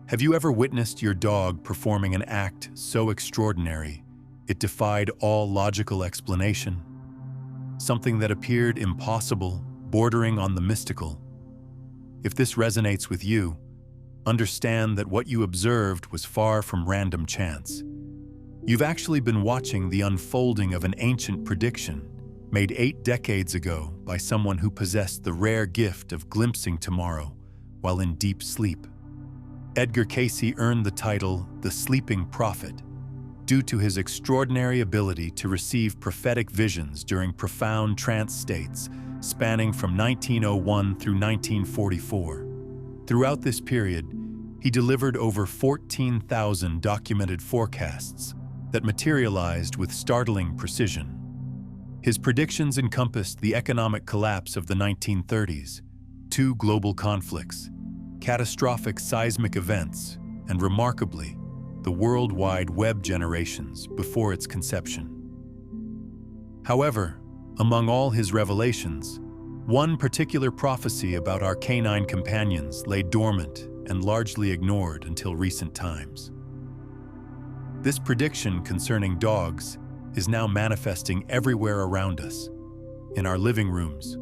Have you ever witnessed your dog performing an act so extraordinary it defied all logical explanation? Something that appeared impossible, bordering on the mystical. If this resonates with you, understand that what you observed was far from random chance. You've actually been watching the unfolding of an ancient prediction made 8 decades ago by someone who possessed the rare gift of glimpsing tomorrow while in deep sleep. Edgar Cayce earned the title the Sleeping Prophet due to his extraordinary ability to receive prophetic visions during profound trance states spanning from 1901 through 1944. Throughout this period, he delivered over 14,000 documented forecasts that materialized with startling precision. His predictions encompassed the economic collapse of the 1930s, 2 global conflicts, catastrophic seismic events, and remarkably, the World Wide Web generations before its conception. However, among all his revelations, one particular prophecy about our canine companions lay dormant and largely ignored until recent times. This prediction concerning dogs is now manifesting everywhere around us, in our living rooms,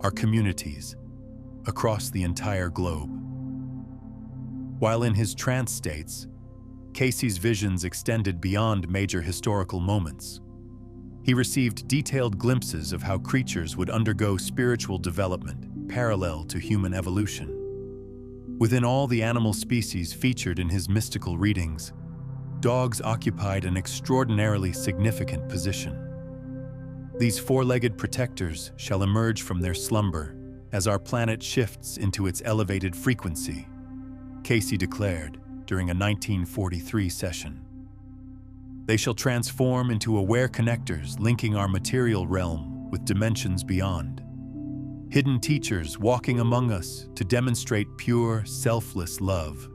our communities, across the entire globe. While in his trance states, Cayce's visions extended beyond major historical moments. He received detailed glimpses of how creatures would undergo spiritual development parallel to human evolution. Within all the animal species featured in his mystical readings, dogs occupied an extraordinarily significant position. These 4-legged protectors shall emerge from their slumber as our planet shifts into its elevated frequency, Cayce declared during a 1943 session. They shall transform into aware connectors linking our material realm with dimensions beyond. Hidden teachers walking among us to demonstrate pure, selfless love.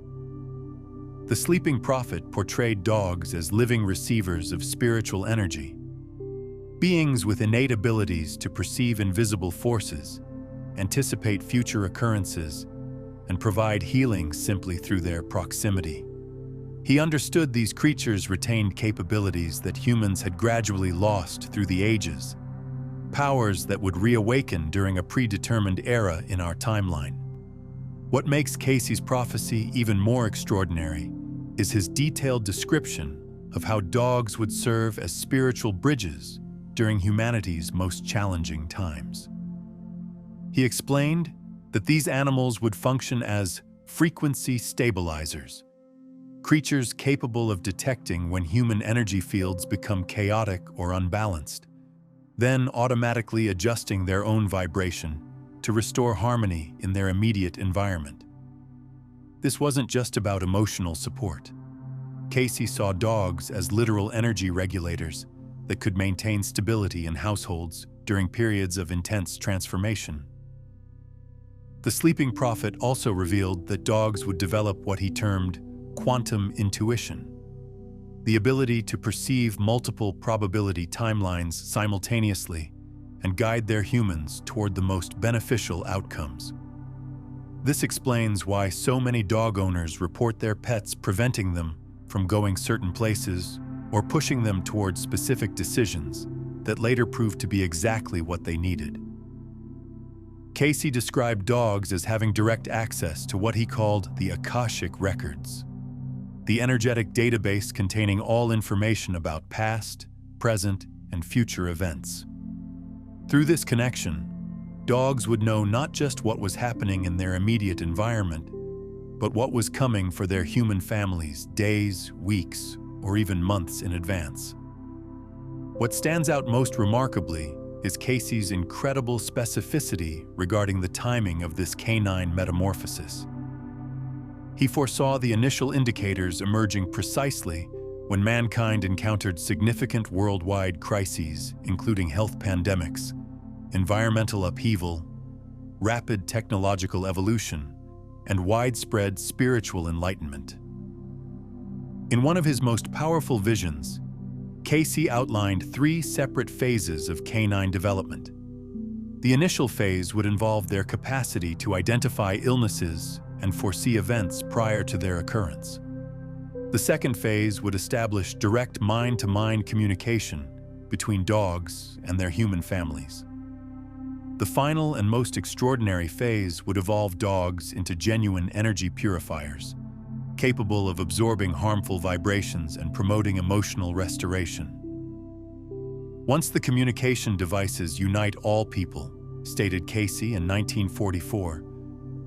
The Sleeping Prophet portrayed dogs as living receivers of spiritual energy, beings with innate abilities to perceive invisible forces, anticipate future occurrences, and provide healing simply through their proximity. He understood these creatures retained capabilities that humans had gradually lost through the ages, powers that would reawaken during a predetermined era in our timeline. What makes Cayce's prophecy even more extraordinary is his detailed description of how dogs would serve as spiritual bridges during humanity's most challenging times. He explained that these animals would function as frequency stabilizers, creatures capable of detecting when human energy fields become chaotic or unbalanced, then automatically adjusting their own vibration to restore harmony in their immediate environment. This wasn't just about emotional support. Cayce saw dogs as literal energy regulators that could maintain stability in households during periods of intense transformation. The Sleeping Prophet also revealed that dogs would develop what he termed quantum intuition, the ability to perceive multiple probability timelines simultaneously and guide their humans toward the most beneficial outcomes. This explains why so many dog owners report their pets preventing them from going certain places or pushing them towards specific decisions that later proved to be exactly what they needed. Cayce described dogs as having direct access to what he called the Akashic Records, the energetic database containing all information about past, present, and future events. Through this connection, dogs would know not just what was happening in their immediate environment, but what was coming for their human families days, weeks, or even months in advance. What stands out most remarkably is Cayce's incredible specificity regarding the timing of this canine metamorphosis. He foresaw the initial indicators emerging precisely when mankind encountered significant worldwide crises, including health pandemics, environmental upheaval, rapid technological evolution, and widespread spiritual enlightenment. In one of his most powerful visions, Cayce outlined 3 separate phases of canine development. The initial phase would involve their capacity to identify illnesses and foresee events prior to their occurrence. The second phase would establish direct mind-to-mind communication between dogs and their human families. The final and most extraordinary phase would evolve dogs into genuine energy purifiers, capable of absorbing harmful vibrations and promoting emotional restoration. Once the communication devices unite all people, stated Cayce in 1944,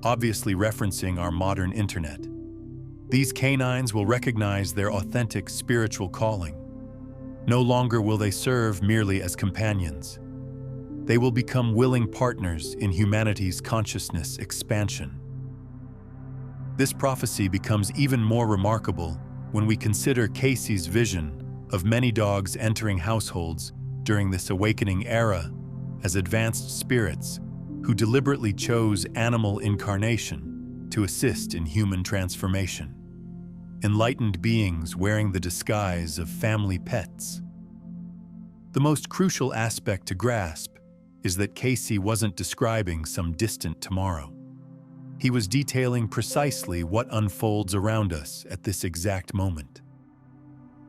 obviously referencing our modern internet, these canines will recognize their authentic spiritual calling. No longer will they serve merely as companions. They will become willing partners in humanity's consciousness expansion. This prophecy becomes even more remarkable when we consider Cayce's vision of many dogs entering households during this awakening era as advanced spirits who deliberately chose animal incarnation to assist in human transformation. Enlightened beings wearing the disguise of family pets. The most crucial aspect to grasp is that Cayce wasn't describing some distant tomorrow. He was detailing precisely what unfolds around us at this exact moment.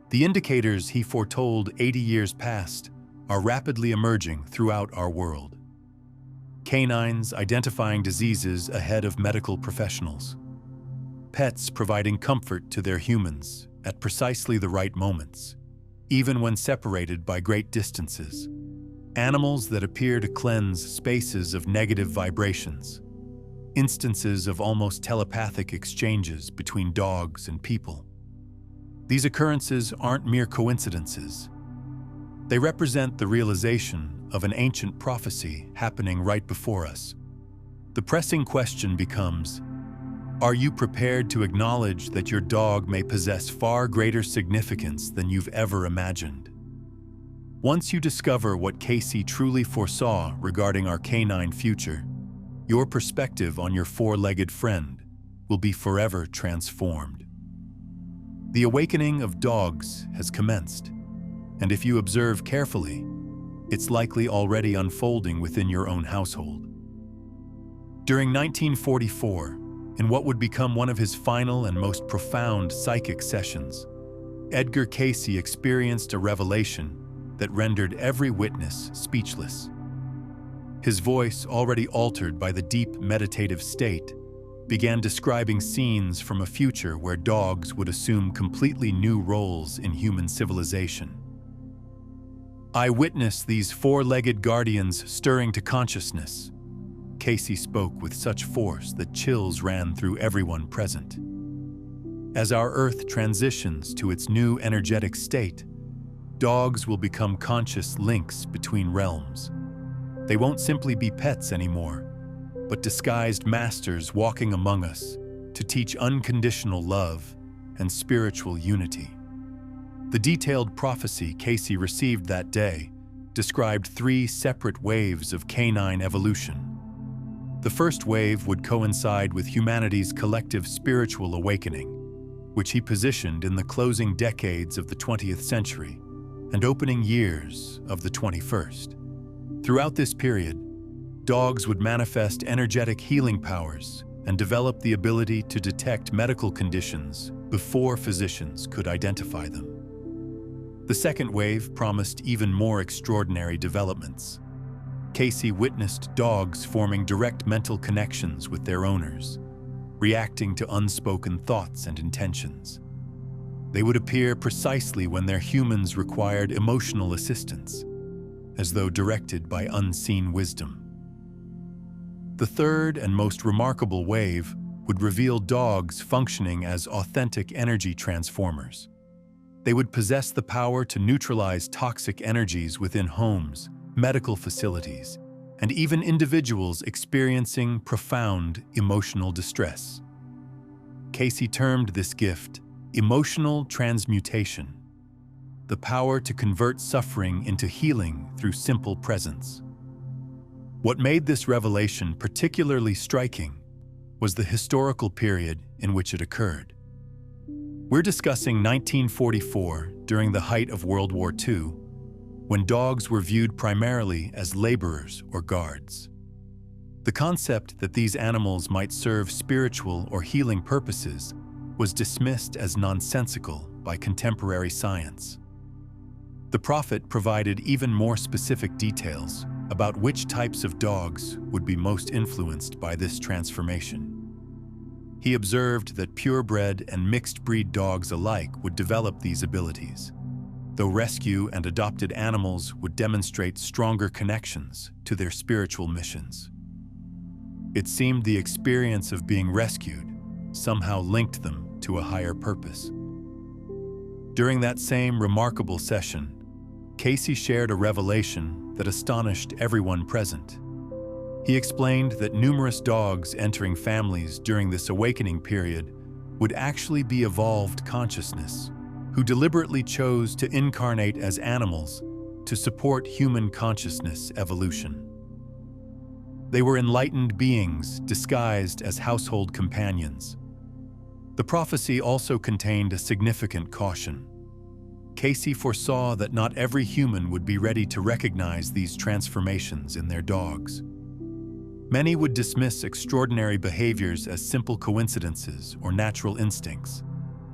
The indicators he foretold 80 years past are rapidly emerging throughout our world. Canines identifying diseases ahead of medical professionals. Pets providing comfort to their humans at precisely the right moments, even when separated by great distances. Animals that appear to cleanse spaces of negative vibrations. Instances of almost telepathic exchanges between dogs and people. These occurrences aren't mere coincidences. They represent the realization of an ancient prophecy happening right before us. The pressing question becomes, are you prepared to acknowledge that your dog may possess far greater significance than you've ever imagined? Once you discover what Cayce truly foresaw regarding our canine future, your perspective on your four-legged friend will be forever transformed. The awakening of dogs has commenced, and if you observe carefully, it's likely already unfolding within your own household. During 1944, in what would become one of his final and most profound psychic sessions, Edgar Cayce experienced a revelation that rendered every witness speechless. His voice, already altered by the deep meditative state, began describing scenes from a future where dogs would assume completely new roles in human civilization. I witnessed these four-legged guardians stirring to consciousness. Cayce spoke with such force that chills ran through everyone present. As our Earth transitions to its new energetic state, dogs will become conscious links between realms. They won't simply be pets anymore, but disguised masters walking among us to teach unconditional love and spiritual unity. The detailed prophecy Cayce received that day described 3 separate waves of canine evolution. The first wave would coincide with humanity's collective spiritual awakening, which he positioned in the closing decades of the 20th century and opening years of the 21st. Throughout this period, dogs would manifest energetic healing powers and develop the ability to detect medical conditions before physicians could identify them. The second wave promised even more extraordinary developments. Cayce witnessed dogs forming direct mental connections with their owners, reacting to unspoken thoughts and intentions. They would appear precisely when their humans required emotional assistance, as though directed by unseen wisdom. The third and most remarkable wave would reveal dogs functioning as authentic energy transformers. They would possess the power to neutralize toxic energies within homes, medical facilities, and even individuals experiencing profound emotional distress. Cayce termed this gift emotional transmutation, the power to convert suffering into healing through simple presence. What made this revelation particularly striking was the historical period in which it occurred. We're discussing 1944, during the height of World War II, when dogs were viewed primarily as laborers or guards. The concept that these animals might serve spiritual or healing purposes was dismissed as nonsensical by contemporary science. The prophet provided even more specific details about which types of dogs would be most influenced by this transformation. He observed that purebred and mixed-breed dogs alike would develop these abilities, though rescue and adopted animals would demonstrate stronger connections to their spiritual missions. It seemed the experience of being rescued somehow linked them to a higher purpose. During that same remarkable session, Cayce shared a revelation that astonished everyone present. He explained that numerous dogs entering families during this awakening period would actually be evolved consciousness, who deliberately chose to incarnate as animals to support human consciousness evolution. They were enlightened beings disguised as household companions. The prophecy also contained a significant caution. Cayce foresaw that not every human would be ready to recognize these transformations in their dogs. Many would dismiss extraordinary behaviors as simple coincidences or natural instincts,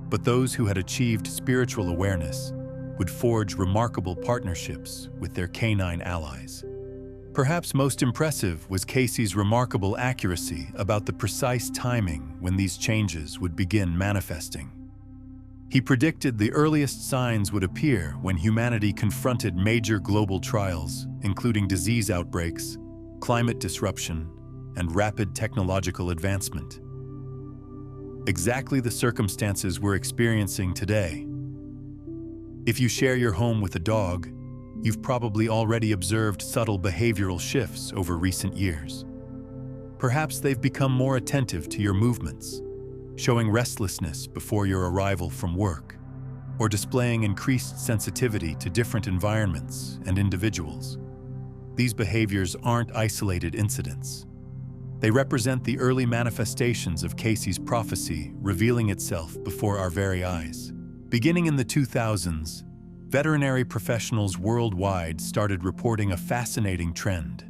but those who had achieved spiritual awareness would forge remarkable partnerships with their canine allies. Perhaps most impressive was Cayce's remarkable accuracy about the precise timing when these changes would begin manifesting. He predicted the earliest signs would appear when humanity confronted major global trials, including disease outbreaks, climate disruption, and rapid technological advancement. Exactly the circumstances we're experiencing today. If you share your home with a dog, you've probably already observed subtle behavioral shifts over recent years. Perhaps they've become more attentive to your movements, showing restlessness before your arrival from work, or displaying increased sensitivity to different environments and individuals. These behaviors aren't isolated incidents. They represent the early manifestations of Cayce's prophecy revealing itself before our very eyes. Beginning in the 2000s, veterinary professionals worldwide started reporting a fascinating trend.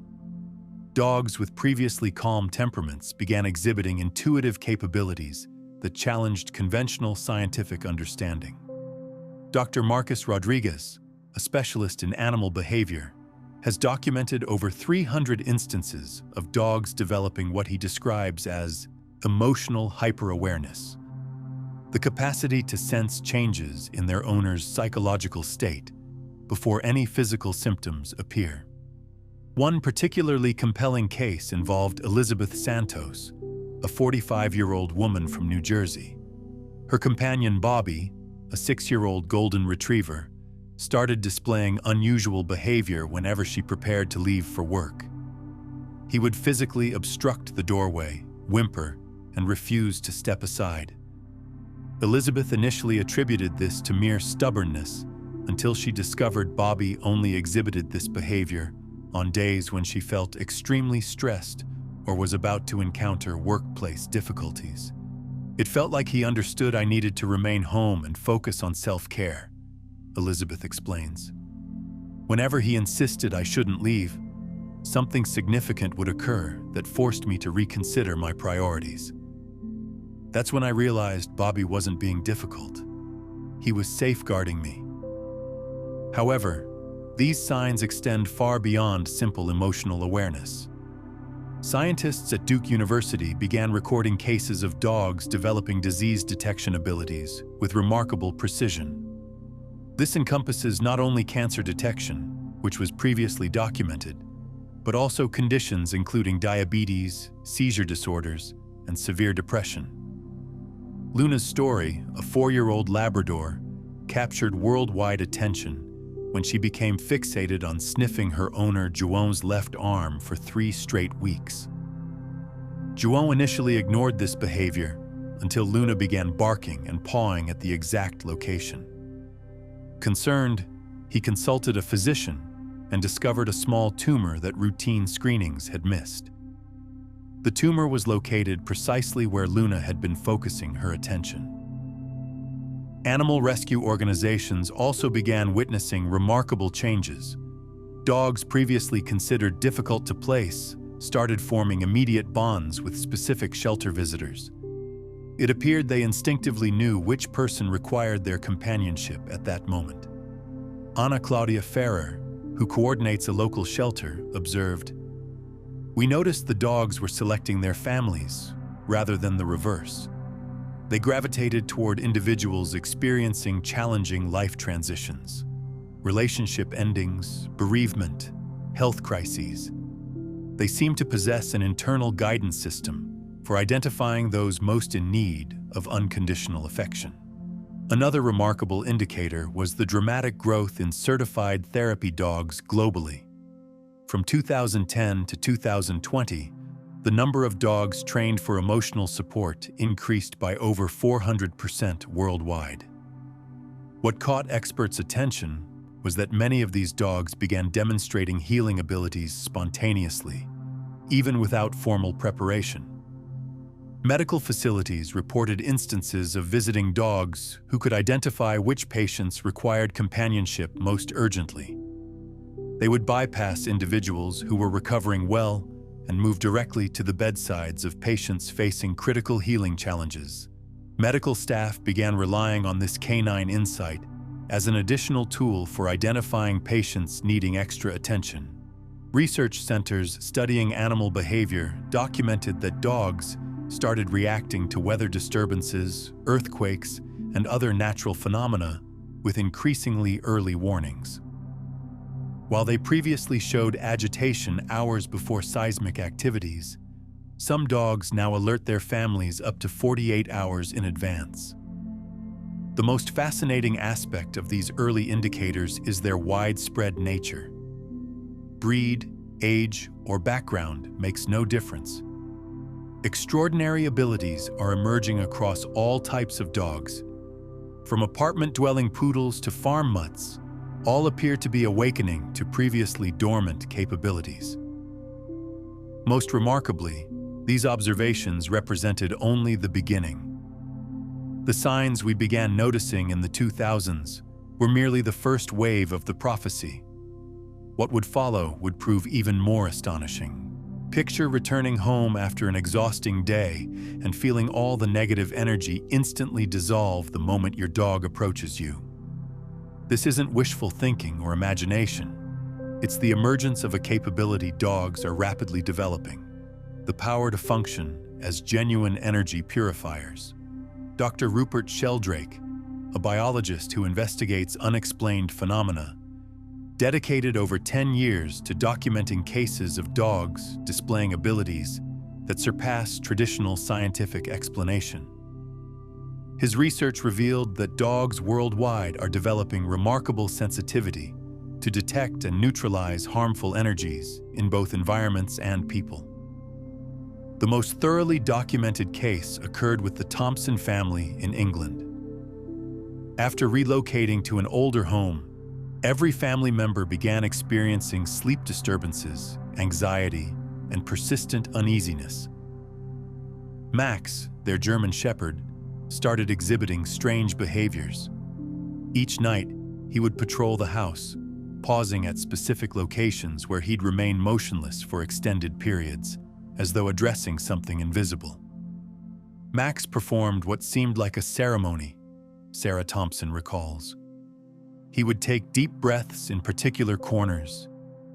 Dogs with previously calm temperaments began exhibiting intuitive capabilities that challenged conventional scientific understanding. Dr. Marcus Rodriguez, a specialist in animal behavior, has documented over 300 instances of dogs developing what he describes as emotional hyper-awareness, the capacity to sense changes in their owner's psychological state before any physical symptoms appear. One particularly compelling case involved Elizabeth Santos, a 45-year-old woman from New Jersey. Her companion Bobby, a 6-year-old golden retriever, started displaying unusual behavior whenever she prepared to leave for work. He would physically obstruct the doorway, whimper, and refuse to step aside. Elizabeth initially attributed this to mere stubbornness until she discovered Bobby only exhibited this behavior on days when she felt extremely stressed or was about to encounter workplace difficulties. It felt like he understood I needed to remain home and focus on self-care, Elizabeth explains. Whenever he insisted I shouldn't leave, something significant would occur that forced me to reconsider my priorities. That's when I realized Bobby wasn't being difficult. He was safeguarding me. However, these signs extend far beyond simple emotional awareness. Scientists at Duke University began recording cases of dogs developing disease detection abilities with remarkable precision. This encompasses not only cancer detection, which was previously documented, but also conditions including diabetes, seizure disorders, and severe depression. Luna's story, a 4-year-old Labrador, captured worldwide attention when she became fixated on sniffing her owner Juon's left arm for 3 straight weeks. Juon initially ignored this behavior until Luna began barking and pawing at the exact location. Concerned, he consulted a physician and discovered a small tumor that routine screenings had missed. The tumor was located precisely where Luna had been focusing her attention. Animal rescue organizations also began witnessing remarkable changes. Dogs previously considered difficult to place started forming immediate bonds with specific shelter visitors. It appeared they instinctively knew which person required their companionship at that moment. Anna Claudia Ferrer, who coordinates a local shelter, observed, "We noticed the dogs were selecting their families rather than the reverse. They gravitated toward individuals experiencing challenging life transitions, relationship endings, bereavement, health crises. They seemed to possess an internal guidance system for identifying those most in need of unconditional affection." Another remarkable indicator was the dramatic growth in certified therapy dogs globally. From 2010 to 2020, the number of dogs trained for emotional support increased by over 400% worldwide. What caught experts' attention was that many of these dogs began demonstrating healing abilities spontaneously, even without formal preparation. Medical facilities reported instances of visiting dogs who could identify which patients required companionship most urgently. They would bypass individuals who were recovering well and move directly to the bedsides of patients facing critical healing challenges. Medical staff began relying on this canine insight as an additional tool for identifying patients needing extra attention. Research centers studying animal behavior documented that dogs started reacting to weather disturbances, earthquakes, and other natural phenomena with increasingly early warnings. While they previously showed agitation hours before seismic activities, some dogs now alert their families up to 48 hours in advance. The most fascinating aspect of these early indicators is their widespread nature. Breed, age, or background makes no difference. Extraordinary abilities are emerging across all types of dogs. From apartment-dwelling poodles to farm mutts, all appear to be awakening to previously dormant capabilities. Most remarkably, these observations represented only the beginning. The signs we began noticing in the 2000s were merely the first wave of the prophecy. What would follow would prove even more astonishing. Picture returning home after an exhausting day and feeling all the negative energy instantly dissolve the moment your dog approaches you. This isn't wishful thinking or imagination. It's the emergence of a capability dogs are rapidly developing: the power to function as genuine energy purifiers. Dr. Rupert Sheldrake, a biologist who investigates unexplained phenomena, dedicated over 10 years to documenting cases of dogs displaying abilities that surpass traditional scientific explanation. His research revealed that dogs worldwide are developing remarkable sensitivity to detect and neutralize harmful energies in both environments and people. The most thoroughly documented case occurred with the Thompson family in England. After relocating to an older home, every family member began experiencing sleep disturbances, anxiety, and persistent uneasiness. Max, their German Shepherd, started exhibiting strange behaviors. Each night, he would patrol the house, pausing at specific locations where he'd remain motionless for extended periods, as though addressing something invisible. Max performed what seemed like a ceremony, Sarah Thompson recalls. He would take deep breaths in particular corners,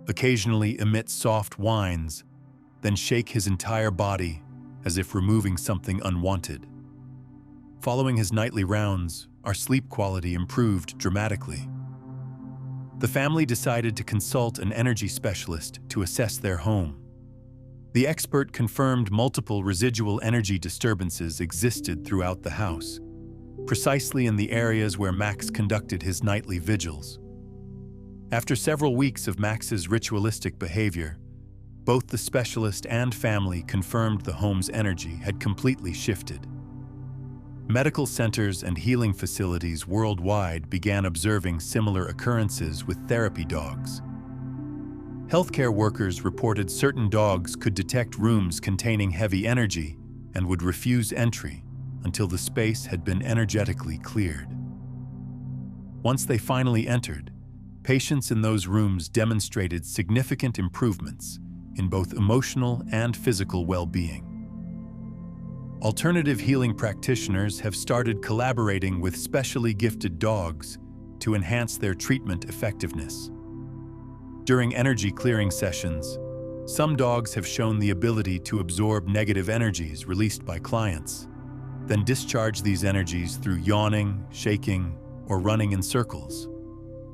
occasionally emit soft whines, then shake his entire body as if removing something unwanted. Following his nightly rounds, our sleep quality improved dramatically. The family decided to consult an energy specialist to assess their home. The expert confirmed multiple residual energy disturbances existed throughout the house, precisely in the areas where Max conducted his nightly vigils. After several weeks of Max's ritualistic behavior, both the specialist and family confirmed the home's energy had completely shifted. Medical centers and healing facilities worldwide began observing similar occurrences with therapy dogs. Healthcare workers reported certain dogs could detect rooms containing heavy energy and would refuse entry until the space had been energetically cleared. Once they finally entered, patients in those rooms demonstrated significant improvements in both emotional and physical well-being. Alternative healing practitioners have started collaborating with specially gifted dogs to enhance their treatment effectiveness. During energy clearing sessions, some dogs have shown the ability to absorb negative energies released by clients, then discharge these energies through yawning, shaking, or running in circles.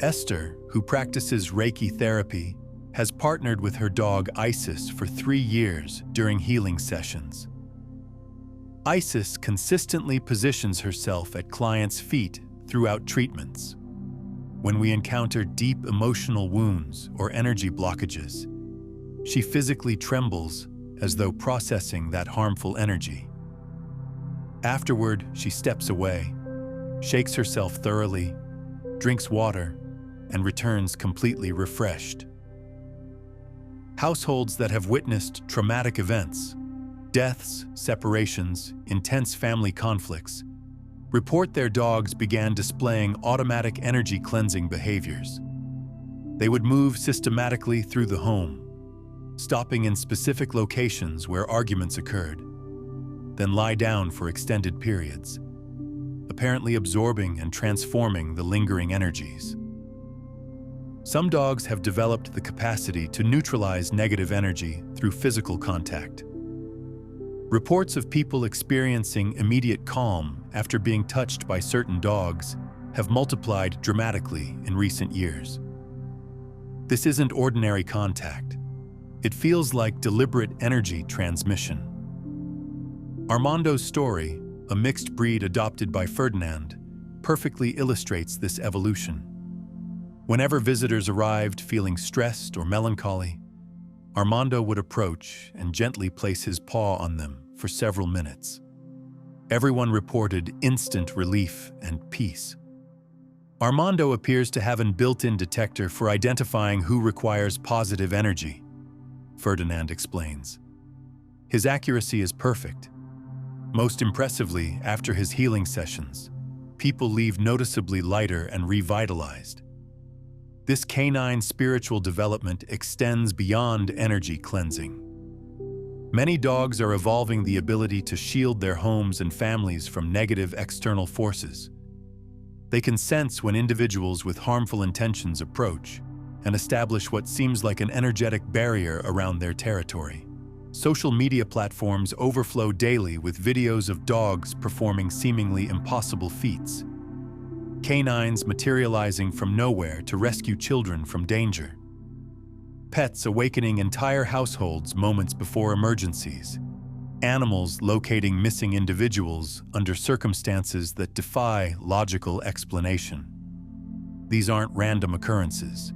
Esther, who practices Reiki therapy, has partnered with her dog Isis for 3 years during healing sessions. Isis consistently positions herself at clients' feet throughout treatments. When we encounter deep emotional wounds or energy blockages, she physically trembles as though processing that harmful energy. Afterward, she steps away, shakes herself thoroughly, drinks water, and returns completely refreshed. Households that have witnessed traumatic events, deaths, separations, intense family conflicts, report their dogs began displaying automatic energy cleansing behaviors. They would move systematically through the home, stopping in specific locations where arguments occurred, then lie down for extended periods, apparently absorbing and transforming the lingering energies. Some dogs have developed the capacity to neutralize negative energy through physical contact. Reports of people experiencing immediate calm after being touched by certain dogs have multiplied dramatically in recent years. This isn't ordinary contact. It feels like deliberate energy transmission. Armando's story, a mixed breed adopted by Ferdinand, perfectly illustrates this evolution. Whenever visitors arrived feeling stressed or melancholy, Armando would approach and gently place his paw on them for several minutes. Everyone reported instant relief and peace. Armando appears to have a built-in detector for identifying who requires positive energy, Ferdinand explains. His accuracy is perfect. Most impressively, after his healing sessions, people leave noticeably lighter and revitalized. This canine spiritual development extends beyond energy cleansing. Many dogs are evolving the ability to shield their homes and families from negative external forces. They can sense when individuals with harmful intentions approach and establish what seems like an energetic barrier around their territory. Social media platforms overflow daily with videos of dogs performing seemingly impossible feats. Canines materializing from nowhere to rescue children from danger. Pets awakening entire households moments before emergencies. Animals locating missing individuals under circumstances that defy logical explanation. These aren't random occurrences.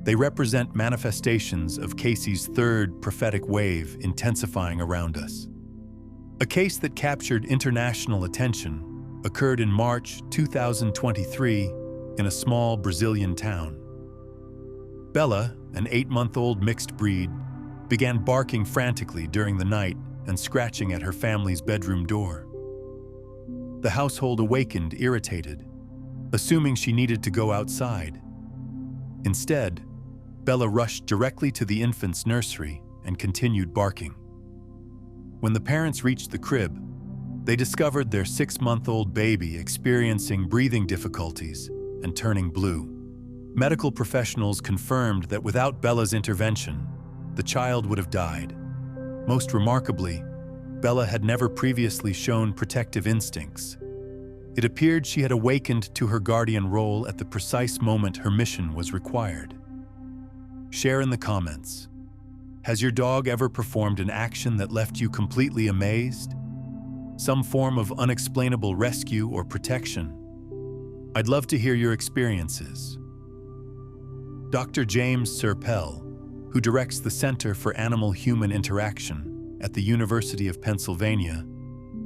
They represent manifestations of Cayce's third prophetic wave intensifying around us. A case that captured international attention occurred in March 2023 in a small Brazilian town. Bella, an 8-month-old mixed breed, began barking frantically during the night and scratching at her family's bedroom door. The household awakened irritated, assuming she needed to go outside. Instead, Bella rushed directly to the infant's nursery and continued barking. When the parents reached the crib, they discovered their 6-month-old baby experiencing breathing difficulties and turning blue. Medical professionals confirmed that without Bella's intervention, the child would have died. Most remarkably, Bella had never previously shown protective instincts. It appeared she had awakened to her guardian role at the precise moment her mission was required. Share in the comments. Has your dog ever performed an action that left you completely amazed? Some form of unexplainable rescue or protection? I'd love to hear your experiences. Dr. James Serpell, who directs the Center for Animal-Human Interaction at the University of Pennsylvania,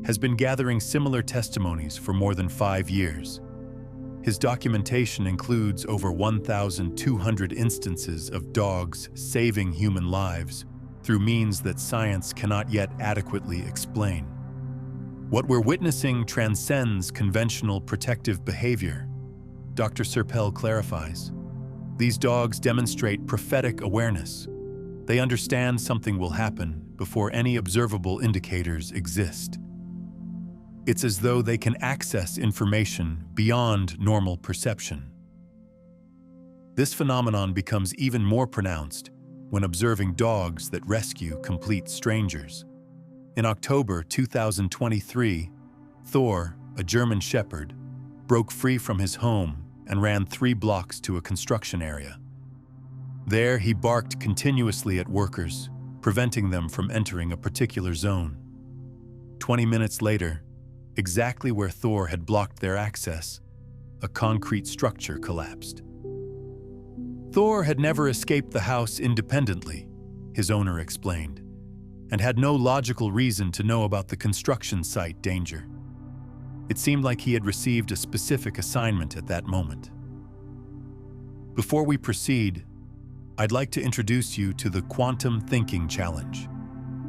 has been gathering similar testimonies for more than 5 years. His documentation includes over 1,200 instances of dogs saving human lives through means that science cannot yet adequately explain. What we're witnessing transcends conventional protective behavior, Dr. Serpell clarifies. These dogs demonstrate prophetic awareness, They understand something will happen before any observable indicators exist. It's as though they can access information beyond normal perception. This phenomenon becomes even more pronounced when observing dogs that rescue complete strangers. In October 2023, Thor, a German shepherd, broke free from his home and ran 3 blocks to a construction area. There, he barked continuously at workers, preventing them from entering a particular zone. 20 minutes later, exactly where Thor had blocked their access, a concrete structure collapsed. Thor had never escaped the house independently, his owner explained, and had no logical reason to know about the construction site danger. It seemed like he had received a specific assignment at that moment. Before we proceed, I'd like to introduce you to the Quantum Thinking Challenge,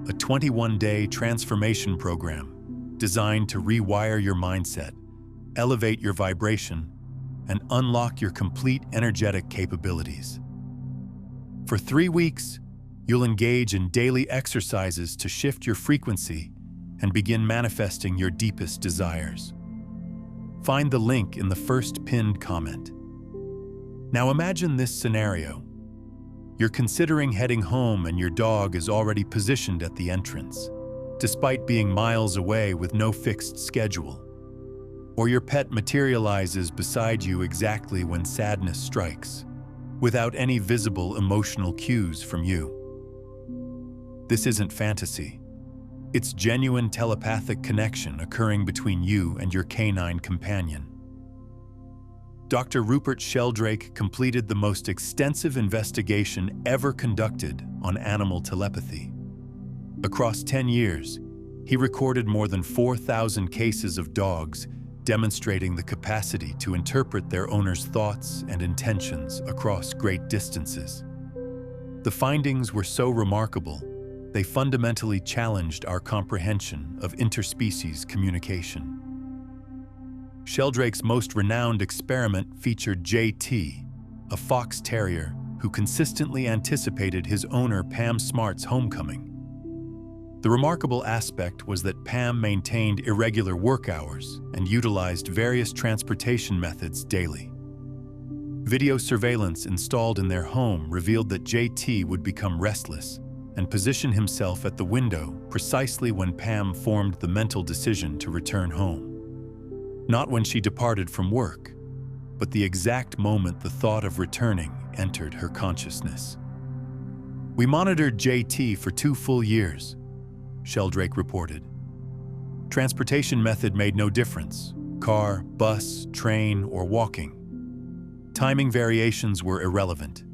a 21-day transformation program designed to rewire your mindset, elevate your vibration, and unlock your complete energetic capabilities. For 3 weeks, you'll engage in daily exercises to shift your frequency and begin manifesting your deepest desires. Find the link in the first pinned comment. Now imagine this scenario. You're considering heading home and your dog is already positioned at the entrance, despite being miles away with no fixed schedule. Or your pet materializes beside you exactly when sadness strikes, without any visible emotional cues from you. This isn't fantasy. It's genuine telepathic connection occurring between you and your canine companion. Dr. Rupert Sheldrake completed the most extensive investigation ever conducted on animal telepathy. Across 10 years, he recorded more than 4,000 cases of dogs demonstrating the capacity to interpret their owner's thoughts and intentions across great distances. The findings were so remarkable, they fundamentally challenged our comprehension of interspecies communication. Sheldrake's most renowned experiment featured JT, a fox terrier who consistently anticipated his owner Pam Smart's homecoming. The remarkable aspect was that Pam maintained irregular work hours and utilized various transportation methods daily. Video surveillance installed in their home revealed that JT would become restless and position himself at the window precisely when Pam formed the mental decision to return home. Not when she departed from work, but the exact moment the thought of returning entered her consciousness. We monitored JT for 2 full years, Sheldrake reported. Transportation method made no difference: car, bus, train, or walking. Timing variations were irrelevant.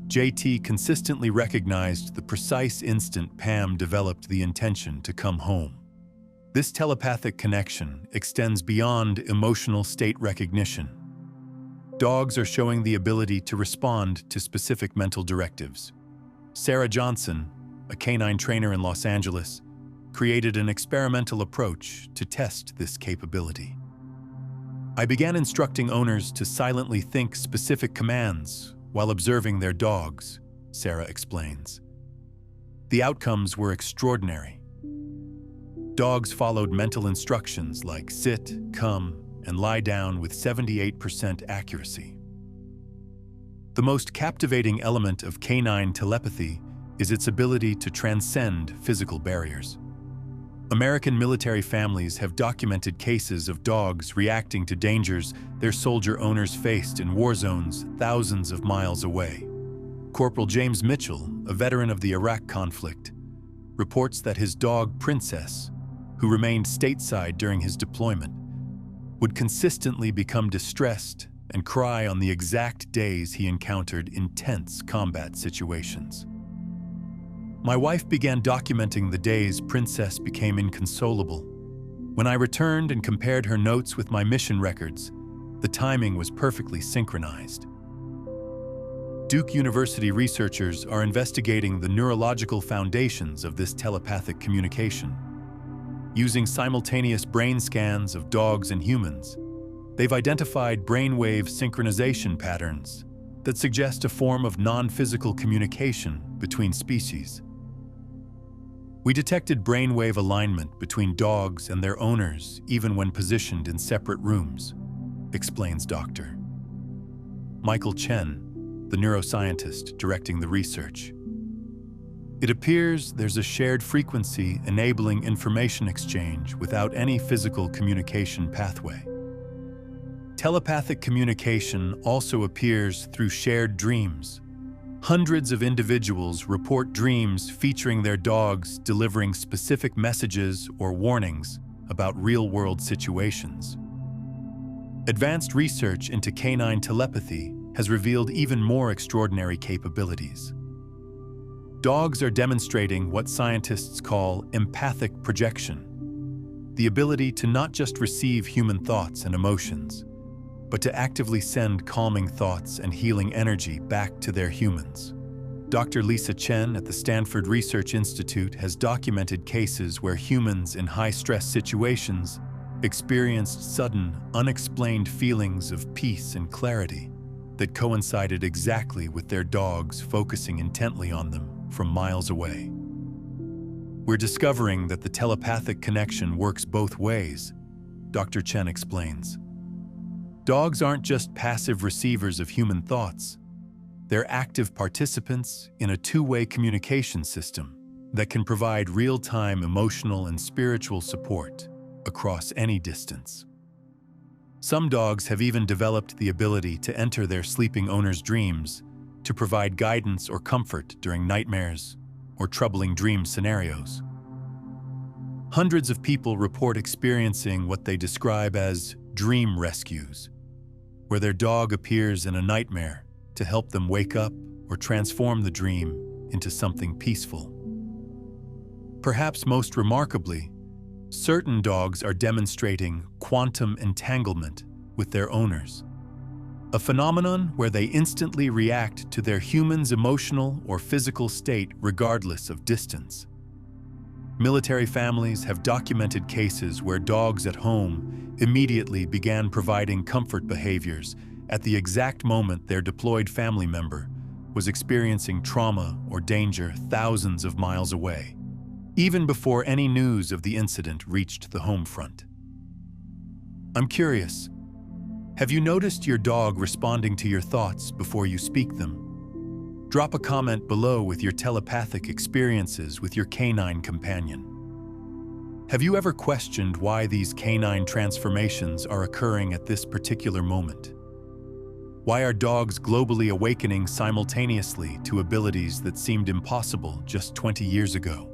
JT consistently recognized the precise instant Pam developed the intention to come home. This telepathic connection extends beyond emotional state recognition. Dogs are showing the ability to respond to specific mental directives. Sarah Johnson, a canine trainer in Los Angeles, created an experimental approach to test this capability. I began instructing owners to silently think specific commands while observing their dogs, Sarah explains. The outcomes were extraordinary. Dogs followed mental instructions like sit, come, and lie down with 78% accuracy. The most captivating element of canine telepathy is its ability to transcend physical barriers. American military families have documented cases of dogs reacting to dangers their soldier owners faced in war zones thousands of miles away. Corporal James Mitchell, a veteran of the Iraq conflict, reports that his dog Princess, who remained stateside during his deployment, would consistently become distressed and cry on the exact days he encountered intense combat situations. My wife began documenting the days Princess became inconsolable. When I returned and compared her notes with my mission records, the timing was perfectly synchronized. Duke University researchers are investigating the neurological foundations of this telepathic communication. Using simultaneous brain scans of dogs and humans, they've identified brainwave synchronization patterns that suggest a form of non-physical communication between species. We detected brainwave alignment between dogs and their owners even when positioned in separate rooms, explains Dr. Michael Chen, the neuroscientist directing the research. It appears there's a shared frequency enabling information exchange without any physical communication pathway. Telepathic communication also appears through shared dreams. Hundreds of individuals report dreams featuring their dogs delivering specific messages or warnings about real-world situations. Advanced research into canine telepathy has revealed even more extraordinary capabilities. Dogs are demonstrating what scientists call empathic projection, the ability to not just receive human thoughts and emotions, but to actively send calming thoughts and healing energy back to their humans. Dr. Lisa Chen at the Stanford Research Institute has documented cases where humans in high-stress situations experienced sudden, unexplained feelings of peace and clarity that coincided exactly with their dogs focusing intently on them from miles away. We're discovering that the telepathic connection works both ways, Dr. Chen explains. Dogs aren't just passive receivers of human thoughts. They're active participants in a two-way communication system that can provide real-time emotional and spiritual support across any distance. Some dogs have even developed the ability to enter their sleeping owner's dreams to provide guidance or comfort during nightmares or troubling dream scenarios. Hundreds of people report experiencing what they describe as dream rescues, where their dog appears in a nightmare to help them wake up or transform the dream into something peaceful. Perhaps most remarkably, certain dogs are demonstrating quantum entanglement with their owners, a phenomenon where they instantly react to their human's emotional or physical state regardless of distance. Military families have documented cases where dogs at home immediately began providing comfort behaviors at the exact moment their deployed family member was experiencing trauma or danger thousands of miles away, even before any news of the incident reached the home front. I'm curious, have you noticed your dog responding to your thoughts before you speak them? Drop a comment below with your telepathic experiences with your canine companion. Have you ever questioned why these canine transformations are occurring at this particular moment? Why are dogs globally awakening simultaneously to abilities that seemed impossible just 20 years ago?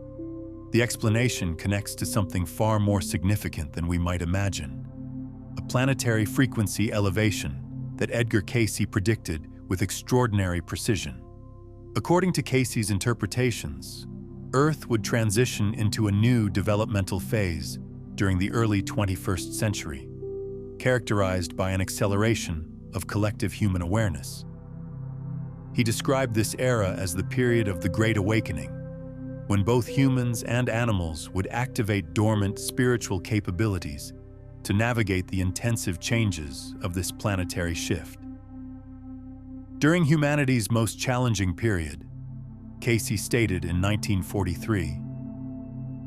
The explanation connects to something far more significant than we might imagine: a planetary frequency elevation that Edgar Cayce predicted with extraordinary precision. According to Cayce's interpretations, Earth would transition into a new developmental phase during the early 21st century, characterized by an acceleration of collective human awareness. He described this era as the period of the Great Awakening, when both humans and animals would activate dormant spiritual capabilities to navigate the intensive changes of this planetary shift. During humanity's most challenging period, Cayce stated in 1943,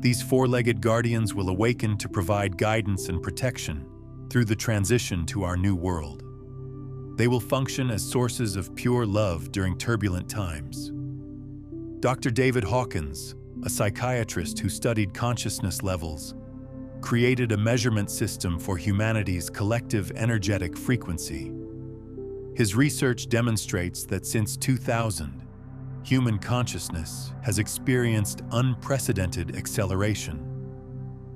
these four-legged guardians will awaken to provide guidance and protection through the transition to our new world. They will function as sources of pure love during turbulent times. Dr. David Hawkins, a psychiatrist who studied consciousness levels, created a measurement system for humanity's collective energetic frequency. His research demonstrates that since 2000, human consciousness has experienced unprecedented acceleration,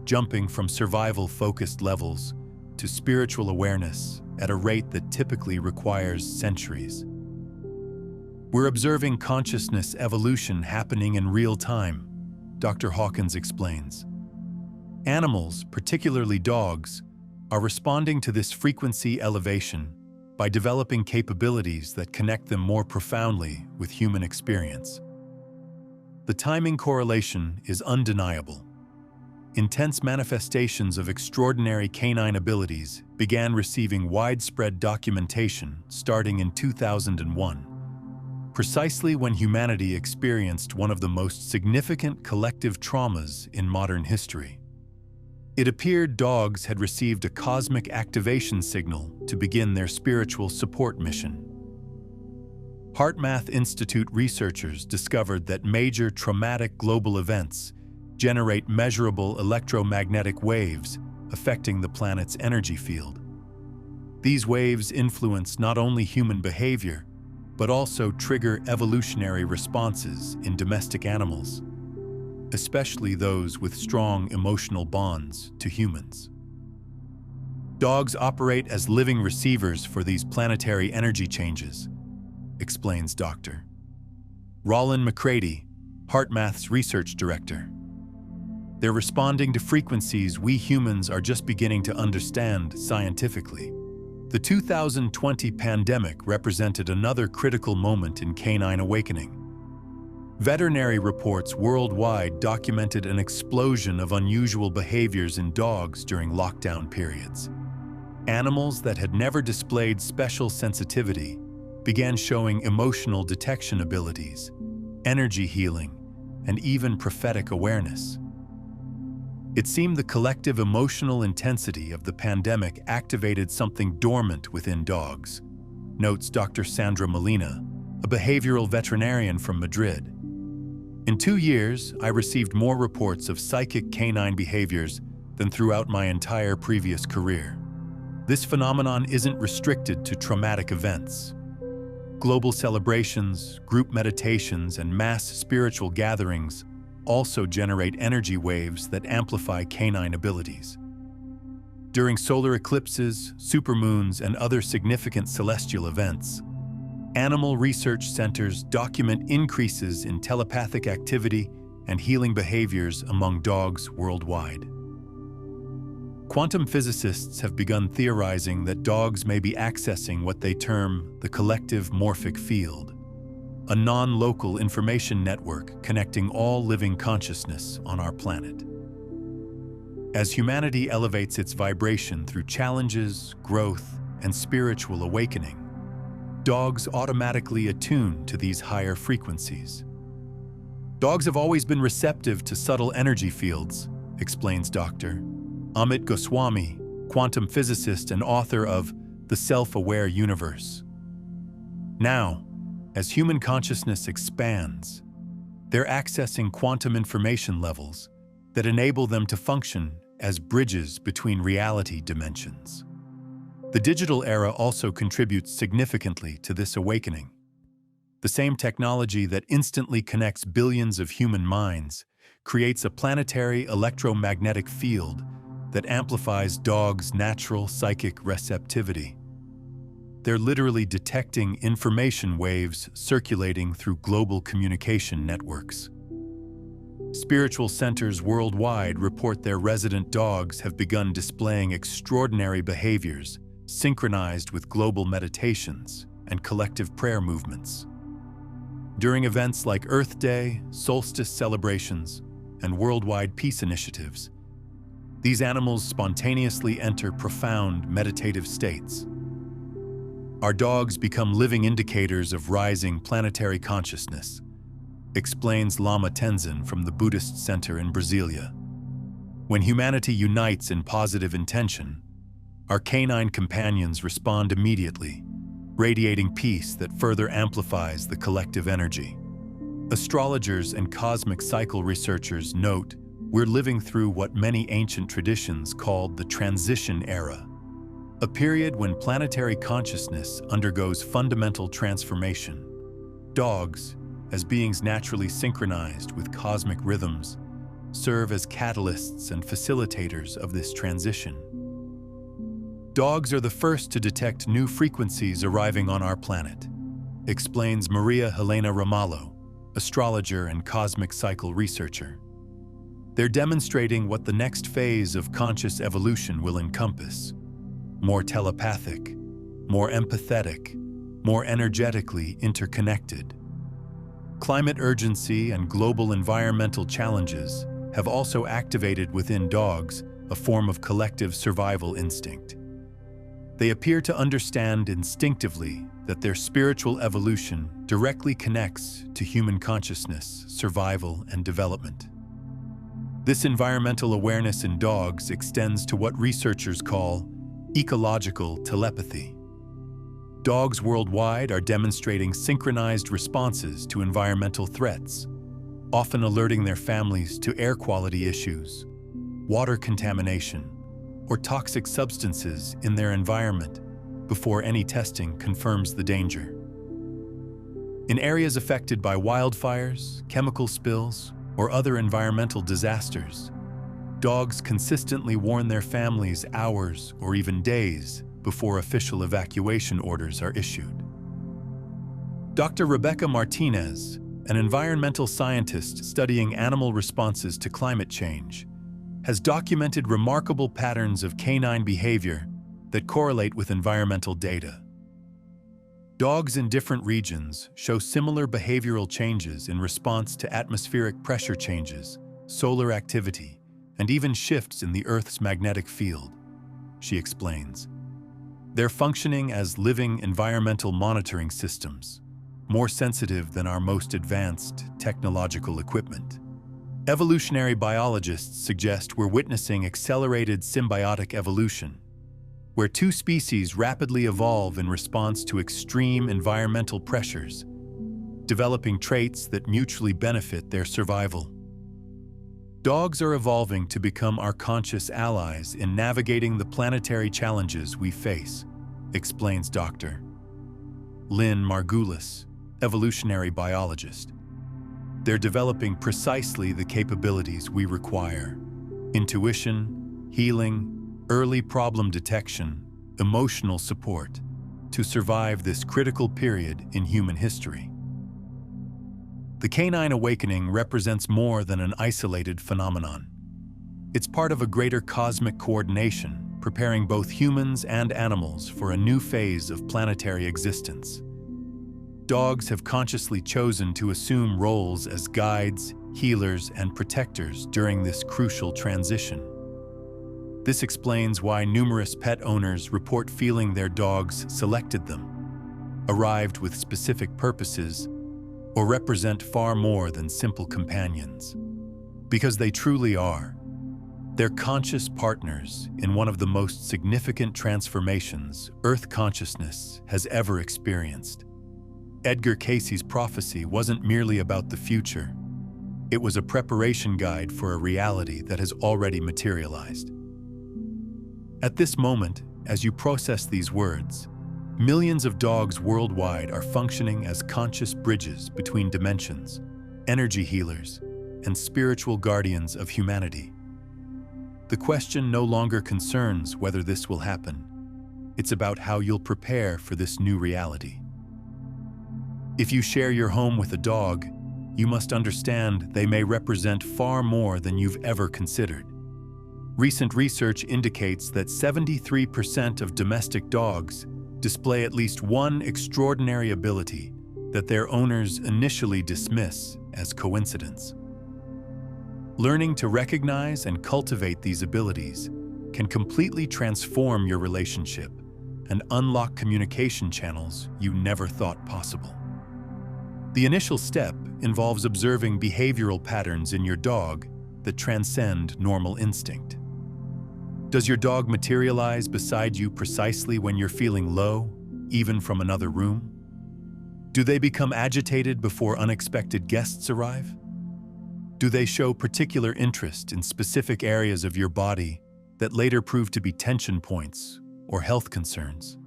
jumping from survival-focused levels to spiritual awareness at a rate that typically requires centuries. We're observing consciousness evolution happening in real time, Dr. Hawkins explains. Animals, particularly dogs, are responding to this frequency elevation by developing capabilities that connect them more profoundly with human experience. The timing correlation is undeniable. Intense manifestations of extraordinary canine abilities began receiving widespread documentation starting in 2001, precisely when humanity experienced one of the most significant collective traumas in modern history. It appeared dogs had received a cosmic activation signal to begin their spiritual support mission. HeartMath Institute researchers discovered that major traumatic global events generate measurable electromagnetic waves affecting the planet's energy field. These waves influence not only human behavior, but also trigger evolutionary responses in domestic animals, especially those with strong emotional bonds to humans. Dogs operate as living receivers for these planetary energy changes, explains Dr. Rollin McCready, HeartMath's research director. They're responding to frequencies we humans are just beginning to understand scientifically. The 2020 pandemic represented another critical moment in canine awakening. Veterinary reports worldwide documented an explosion of unusual behaviors in dogs during lockdown periods. Animals that had never displayed special sensitivity began showing emotional detection abilities, energy healing, and even prophetic awareness. It seemed the collective emotional intensity of the pandemic activated something dormant within dogs, notes Dr. Sandra Molina, a behavioral veterinarian from Madrid. In 2 years, I received more reports of psychic canine behaviors than throughout my entire previous career. This phenomenon isn't restricted to traumatic events. Global celebrations, group meditations, and mass spiritual gatherings also generate energy waves that amplify canine abilities. During solar eclipses, supermoons, and other significant celestial events, animal research centers document increases in telepathic activity and healing behaviors among dogs worldwide. Quantum physicists have begun theorizing that dogs may be accessing what they term the collective morphic field, a non-local information network connecting all living consciousness on our planet. As humanity elevates its vibration through challenges, growth, and spiritual awakening, dogs automatically attune to these higher frequencies. Dogs have always been receptive to subtle energy fields, explains Dr. Amit Goswami, quantum physicist and author of The Self-Aware Universe. Now, as human consciousness expands, they're accessing quantum information levels that enable them to function as bridges between reality dimensions. The digital era also contributes significantly to this awakening. The same technology that instantly connects billions of human minds creates a planetary electromagnetic field that amplifies dogs' natural psychic receptivity. They're literally detecting information waves circulating through global communication networks. Spiritual centers worldwide report their resident dogs have begun displaying extraordinary behaviors synchronized with global meditations and collective prayer movements. During events like Earth Day, solstice celebrations, and worldwide peace initiatives, these animals spontaneously enter profound meditative states. Our dogs become living indicators of rising planetary consciousness, explains Lama Tenzin from the Buddhist Center in Brasilia. When humanity unites in positive intention, our canine companions respond immediately, radiating peace that further amplifies the collective energy. Astrologers and cosmic cycle researchers note we're living through what many ancient traditions called the transition era, a period when planetary consciousness undergoes fundamental transformation. Dogs, as beings naturally synchronized with cosmic rhythms, serve as catalysts and facilitators of this transition. Dogs are the first to detect new frequencies arriving on our planet, explains Maria Helena Ramallo, astrologer and cosmic cycle researcher. They're demonstrating what the next phase of conscious evolution will encompass: more telepathic, more empathetic, more energetically interconnected. Climate urgency and global environmental challenges have also activated within dogs a form of collective survival instinct. They appear to understand instinctively that their spiritual evolution directly connects to human consciousness, survival, and development. This environmental awareness in dogs extends to what researchers call ecological telepathy. Dogs worldwide are demonstrating synchronized responses to environmental threats, often alerting their families to air quality issues, water contamination, or toxic substances in their environment before any testing confirms the danger. In areas affected by wildfires, chemical spills, or other environmental disasters, dogs consistently warn their families hours or even days before official evacuation orders are issued. Dr. Rebecca Martinez, an environmental scientist studying animal responses to climate change, has documented remarkable patterns of canine behavior that correlate with environmental data. Dogs in different regions show similar behavioral changes in response to atmospheric pressure changes, solar activity, and even shifts in the Earth's magnetic field, she explains. They're functioning as living environmental monitoring systems, more sensitive than our most advanced technological equipment. Evolutionary biologists suggest we're witnessing accelerated symbiotic evolution, where two species rapidly evolve in response to extreme environmental pressures, developing traits that mutually benefit their survival. Dogs are evolving to become our conscious allies in navigating the planetary challenges we face, explains Dr. Lynn Margulis, evolutionary biologist. They're developing precisely the capabilities we require: intuition, healing, early problem detection, emotional support, to survive this critical period in human history. The canine awakening represents more than an isolated phenomenon. It's part of a greater cosmic coordination, preparing both humans and animals for a new phase of planetary existence. Dogs have consciously chosen to assume roles as guides, healers, and protectors during this crucial transition. This explains why numerous pet owners report feeling their dogs selected them, arrived with specific purposes, or represent far more than simple companions. Because they truly are. They're conscious partners in one of the most significant transformations Earth consciousness has ever experienced. Edgar Cayce's prophecy wasn't merely about the future. It was a preparation guide for a reality that has already materialized. At this moment, as you process these words, millions of dogs worldwide are functioning as conscious bridges between dimensions, energy healers, and spiritual guardians of humanity. The question no longer concerns whether this will happen. It's about how you'll prepare for this new reality. If you share your home with a dog, you must understand they may represent far more than you've ever considered. Recent research indicates that 73% of domestic dogs display at least one extraordinary ability that their owners initially dismiss as coincidence. Learning to recognize and cultivate these abilities can completely transform your relationship and unlock communication channels you never thought possible. The initial step involves observing behavioral patterns in your dog that transcend normal instinct. Does your dog materialize beside you precisely when you're feeling low, even from another room? Do they become agitated before unexpected guests arrive? Do they show particular interest in specific areas of your body that later prove to be tension points or health concerns?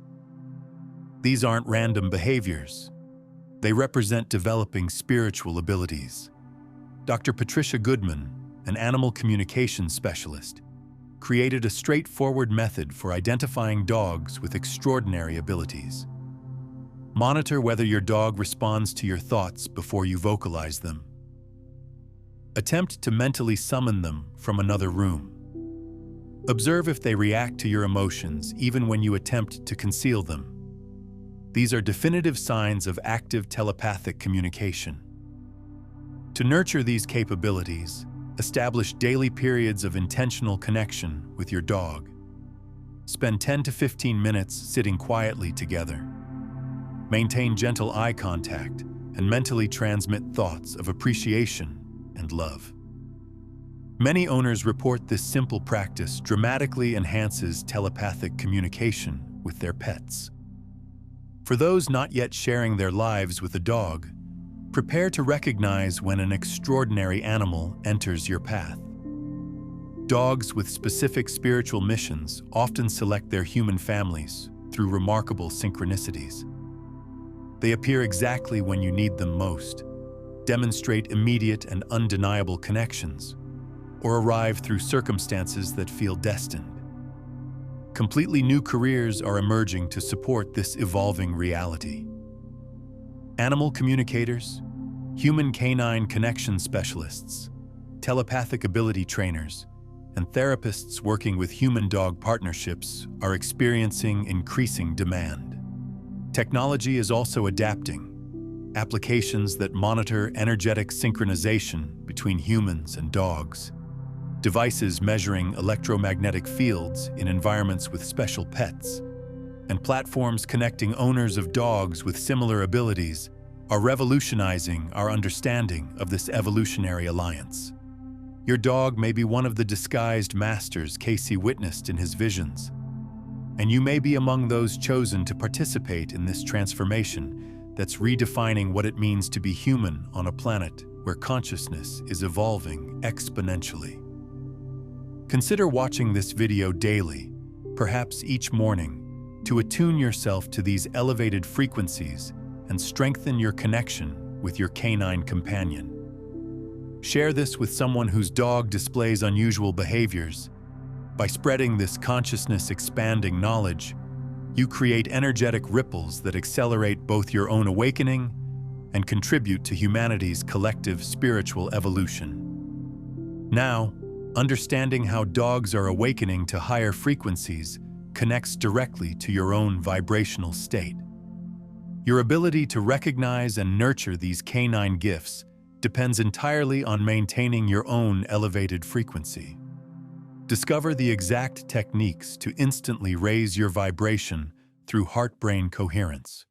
These aren't random behaviors. They represent developing spiritual abilities. Dr. Patricia Goodman, an animal communication specialist, created a straightforward method for identifying dogs with extraordinary abilities. Monitor whether your dog responds to your thoughts before you vocalize them. Attempt to mentally summon them from another room. Observe if they react to your emotions even when you attempt to conceal them. These are definitive signs of active telepathic communication. To nurture these capabilities, establish daily periods of intentional connection with your dog. Spend 10 to 15 minutes sitting quietly together. Maintain gentle eye contact and mentally transmit thoughts of appreciation and love. Many owners report this simple practice dramatically enhances telepathic communication with their pets. For those not yet sharing their lives with a dog, prepare to recognize when an extraordinary animal enters your path. Dogs with specific spiritual missions often select their human families through remarkable synchronicities. They appear exactly when you need them most, demonstrate immediate and undeniable connections, or arrive through circumstances that feel destined. Completely new careers are emerging to support this evolving reality. Animal communicators, human canine connection specialists, telepathic ability trainers, and therapists working with human-dog partnerships are experiencing increasing demand. Technology is also adapting. Applications that monitor energetic synchronization between humans and dogs, devices measuring electromagnetic fields in environments with special pets, and platforms connecting owners of dogs with similar abilities are revolutionizing our understanding of this evolutionary alliance. Your dog may be one of the disguised masters Cayce witnessed in his visions, and you may be among those chosen to participate in this transformation that's redefining what it means to be human on a planet where consciousness is evolving exponentially. Consider watching this video daily, perhaps each morning, to attune yourself to these elevated frequencies and strengthen your connection with your canine companion. Share this with someone whose dog displays unusual behaviors. By spreading this consciousness-expanding knowledge, you create energetic ripples that accelerate both your own awakening and contribute to humanity's collective spiritual evolution. Now, understanding how dogs are awakening to higher frequencies connects directly to your own vibrational state. Your ability to recognize and nurture these canine gifts depends entirely on maintaining your own elevated frequency. Discover the exact techniques to instantly raise your vibration through heart-brain coherence.